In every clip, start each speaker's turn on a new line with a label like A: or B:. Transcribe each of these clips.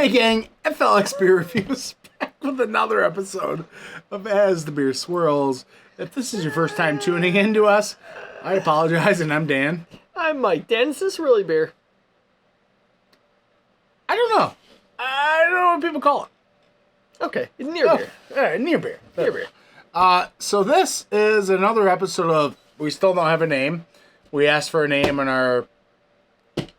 A: Hey gang, FLX Beer Reviews back with another episode of As the Beer Swirls. If this is your first time tuning in to us, I apologize, and I'm Dan.
B: I'm Mike. Dan, is this really beer?
A: I don't know. I don't know what people call it.
B: Okay, it's near beer.
A: Near beer.
B: Near beer.
A: So this is another episode of We Still Don't Have a Name. We asked for a name in our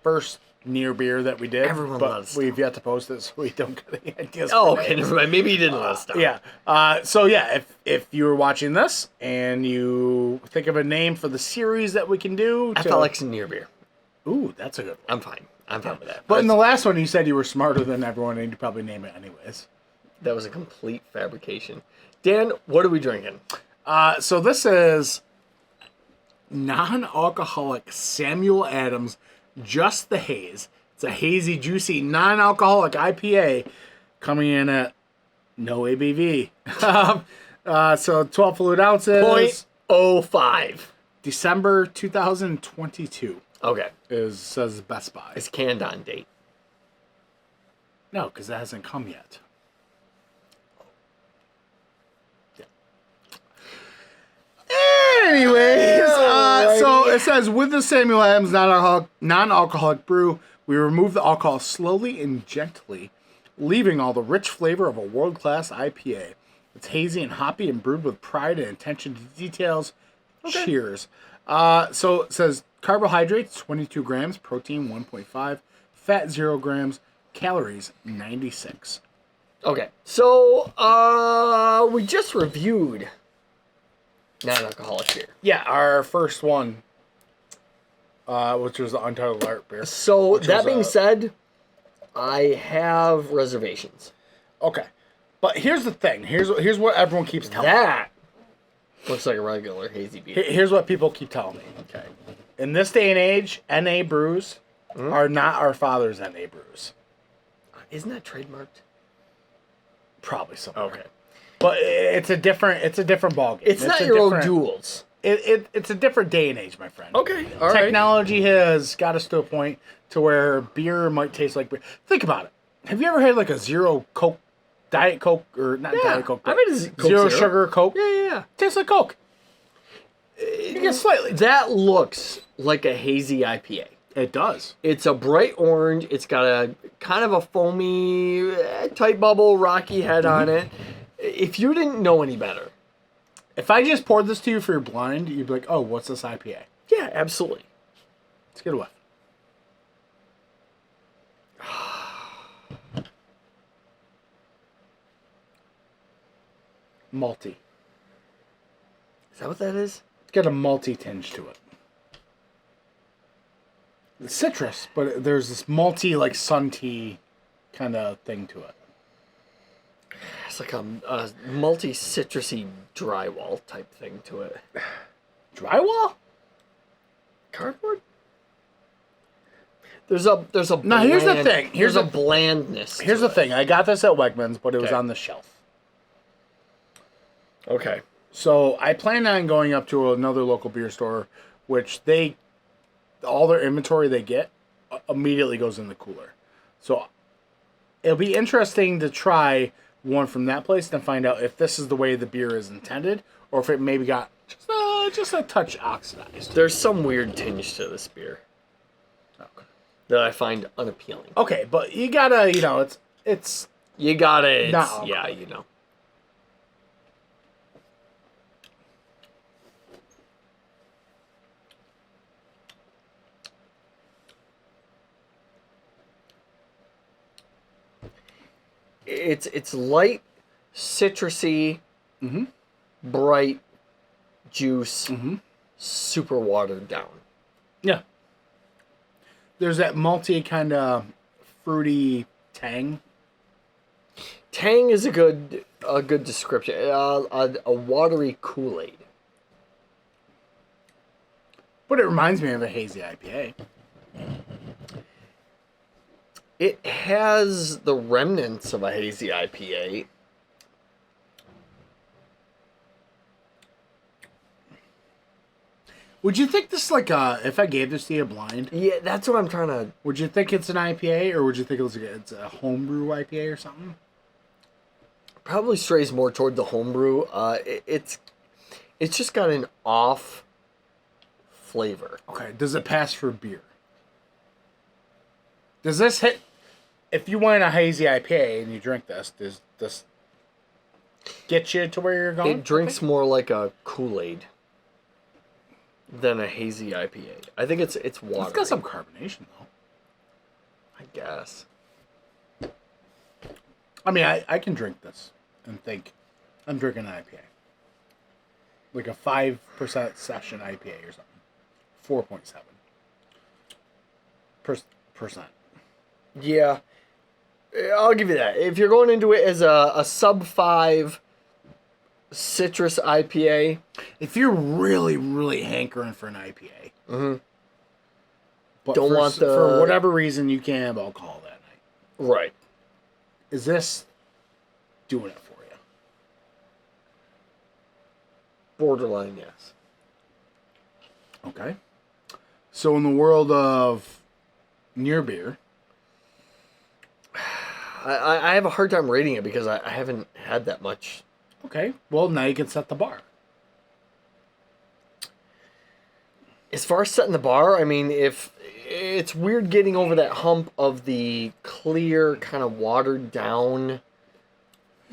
A: first near beer that we did.
B: Everyone
A: but
B: loves
A: we've yet to post it, so we don't get any ideas.
B: Oh,
A: for
B: okay,
A: names.
B: never mind. Maybe you didn't let us know.
A: Yeah. So yeah, if you were watching this and you think of a name for the series that we can do,
B: FLX and near beer.
A: Ooh, that's a good one.
B: I'm fine. I'm fine with that.
A: But in the last one, you said you were smarter than everyone, and you'd probably name it anyways.
B: That was a complete fabrication. Dan, what are we drinking?
A: So this is non-alcoholic Samuel Adams Just The Haze. It's a hazy, juicy, non-alcoholic IPA coming in at no ABV. So 12 fluid ounces.
B: 0.05.
A: December 2022
B: Okay.
A: says Best Buy.
B: It's canned on date.
A: No, because it hasn't come yet. Anyways, so it says, with the Samuel Adams non-alcoholic brew, we remove the alcohol slowly and gently, leaving all the rich flavor of a world-class IPA. It's hazy and hoppy and brewed with pride and attention to details. Okay. Cheers. So it says carbohydrates, 22 grams, protein, 1.5, fat, 0 grams, calories, 96.
B: Okay. So, we just reviewed non-alcoholic beer.
A: Yeah, our first one, which was the Untappd art beer.
B: So, that being said, I have reservations.
A: Okay. But here's the thing. Here's what everyone keeps telling me.
B: That looks like a regular hazy beer.
A: Here's what people keep telling me. Okay. In this day and age, NA brews are not our father's NA brews.
B: Isn't that trademarked?
A: Probably somewhere.
B: Okay.
A: But it's a different ballgame.
B: It's not your old duels.
A: It's a different day and age, my friend.
B: Okay, all right.
A: Technology has got us to a point to where beer might taste like beer. Think about it. Have you ever had like a zero Coke, Diet Coke, or not Diet Coke, but
B: I've had a Coke
A: zero sugar Coke?
B: Yeah.
A: Tastes like Coke. You get slightly.
B: That looks like a hazy IPA.
A: It does.
B: It's a bright orange. It's got a kind of a foamy, tight bubble, rocky head on it. If you didn't know any better.
A: If I just poured this to you for your blind, you'd be like, oh, what's this IPA?
B: Yeah, absolutely.
A: Let's get a whiff. Malty.
B: Is that what that is?
A: It's got a malty tinge to it. It's citrus, but there's this malty, like sun tea kind of thing to it.
B: It's like a multi-citrusy drywall type thing to it.
A: Drywall?
B: Cardboard? There's a
A: No, here's the thing.
B: Here's a blandness.
A: Here's the thing. I got this at Wegmans, but it was on the shelf.
B: Okay.
A: So I plan on going up to another local beer store, which all their inventory they get immediately goes in the cooler. So it'll be interesting to try one from that place and find out if this is the way the beer is intended, or if it maybe got just a touch oxidized.
B: There's some weird tinge to this beer that I find unappealing.
A: Okay, but you gotta, it's
B: You got it.
A: Not
B: Yeah, It's light, citrusy, bright juice, super watered down.
A: Yeah. There's that malty kind of fruity tang.
B: Tang is a good description. A watery Kool-Aid.
A: But it reminds me of a hazy IPA.
B: It has the remnants of a hazy IPA.
A: Would you think this like if I gave this to you blind,
B: Yeah, that's what I'm trying to.
A: would you think it's an IPA or would you think it's a homebrew IPA or something?
B: Probably strays more toward the homebrew. It's just got an off flavor.
A: Okay, does it pass for beer? Does this hit? If you want a hazy IPA and you drink this, does this get you to where you're going?
B: It drinks more like a Kool-Aid than a hazy IPA. I think it's water.
A: It's got some carbonation though.
B: I guess.
A: I mean, I can drink this and think I'm drinking an IPA. Like a 5% session IPA or something. 4.7%
B: Yeah, I'll give you that. If you're going into it as a sub 5 citrus IPA,
A: If you're really, really hankering for an IPA, but
B: Don't
A: for,
B: want the-
A: for whatever reason you can't have alcohol that night,
B: right?
A: is this doing it for you?
B: Borderline, yes.
A: Okay. So in the world of near beer,
B: I have a hard time rating it because I haven't had that much.
A: okay, well now you can set the bar.
B: As far as setting the bar, I mean, if it's weird getting over that hump of the clear, kind of watered down,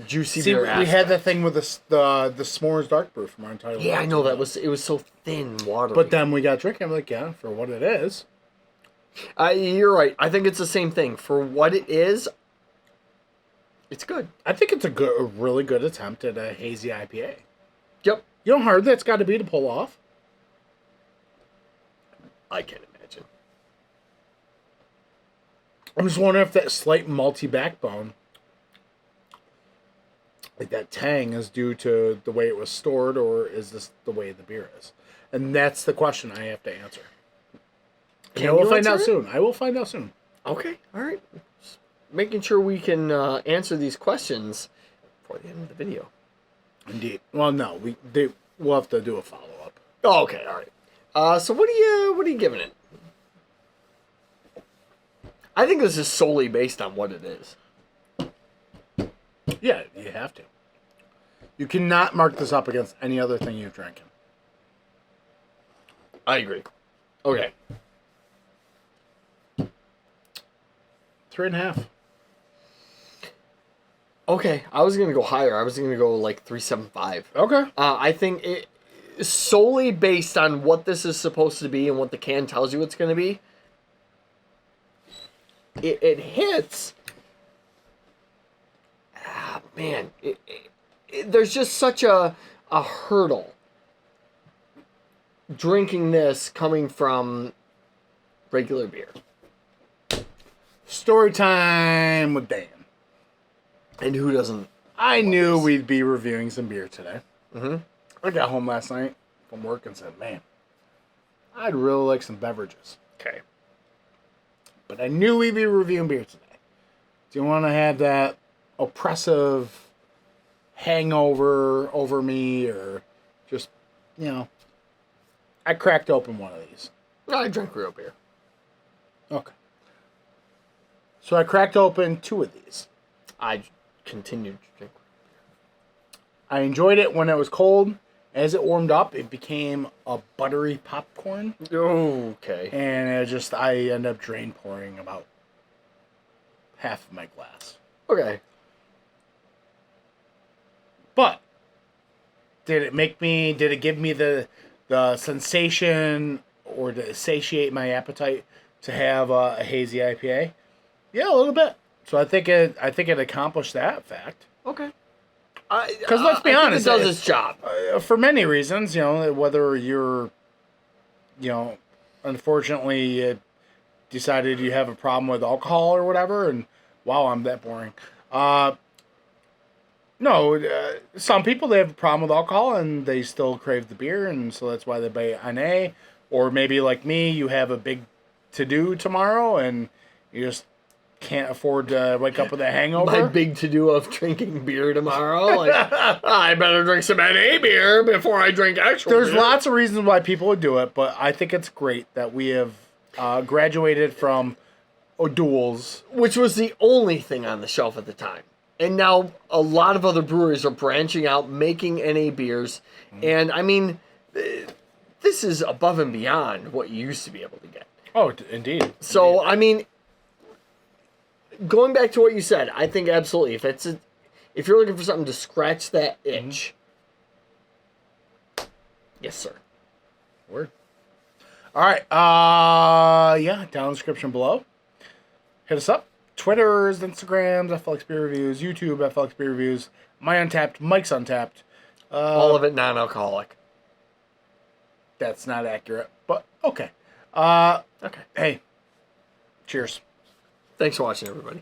B: juicy
A: See,
B: beer
A: we
B: aspect.
A: had that thing with the s'mores dark brew from our entire.
B: Yeah, I know it was so thin, watery.
A: But then we got drinking. I'm like, yeah, for what it is.
B: You're right. I think it's the same thing. For what it is, it's good.
A: I think it's a really good attempt at a hazy IPA.
B: Yep.
A: You know how hard that's got to be to pull off?
B: I can imagine.
A: I'm just wondering if that slight malty backbone, like that tang, is due to the way it was stored, or is this the way the beer is? And that's the question I have to answer. And I will find out soon. I will find out soon.
B: Okay. All right. Just making sure we can answer these questions before the end of the video.
A: Indeed. Well, no, we'll have to do a follow up.
B: Oh, okay. All right. So what are you giving it? I think this is solely based on what it is.
A: Yeah, you have to. You cannot mark this up against any other thing you've drinking.
B: I agree. Okay.
A: 3.5.
B: Okay. I was gonna go higher. I was gonna go like 3.75.
A: Okay.
B: I think it solely based on what this is supposed to be and what the can tells you it's going to be. It hits. Man, there's just such a hurdle drinking this coming from regular beer.
A: Story time with Dan.
B: And who doesn't?
A: I knew we'd be reviewing some beer today. I got home last night from work and said, man, I'd really like some beverages.
B: Okay.
A: But I knew we'd be reviewing beer today. Do you want to have that oppressive hangover over me, or just, I cracked open one of these.
B: I drink real beer.
A: Okay. So I cracked open 2 of these.
B: I continued to drink.
A: I enjoyed it when it was cold. As it warmed up, it became a buttery popcorn.
B: Okay.
A: And I ended up drain pouring about half of my glass.
B: Okay.
A: But did it give me the sensation, or to satiate my appetite to have a hazy IPA? Yeah, a little bit. So I think it accomplished that fact.
B: Okay.
A: Because let's be honest,
B: it does its job.
A: For many reasons, whether you're, unfortunately decided you have a problem with alcohol or whatever, and wow, I'm that boring. No, some people, they have a problem with alcohol and they still crave the beer, and so that's why they buy an A. Or maybe like me, you have a big to-do tomorrow and you just can't afford to wake up with a hangover.
B: My big to-do of drinking beer tomorrow. Like, I better drink some NA beer before I drink actual
A: There's
B: beer.
A: lots of reasons why people would do it, but I think it's great that we have graduated from duels.
B: Which was the only thing on the shelf at the time. And now a lot of other breweries are branching out, making NA beers. And, I mean, this is above and beyond what you used to be able to get.
A: Oh, indeed.
B: So, I mean, going back to what you said, I think absolutely. If you're looking for something to scratch that itch, yes, sir.
A: Word. All right. Yeah, down in the description below. Hit us up. Twitters, Instagrams, FLX Beer Reviews, YouTube, FLX Beer Reviews, my Untappd, Mike's Untappd.
B: All of it non-alcoholic.
A: That's not accurate, but okay.
B: Okay.
A: Hey, cheers.
B: Thanks for watching, everybody.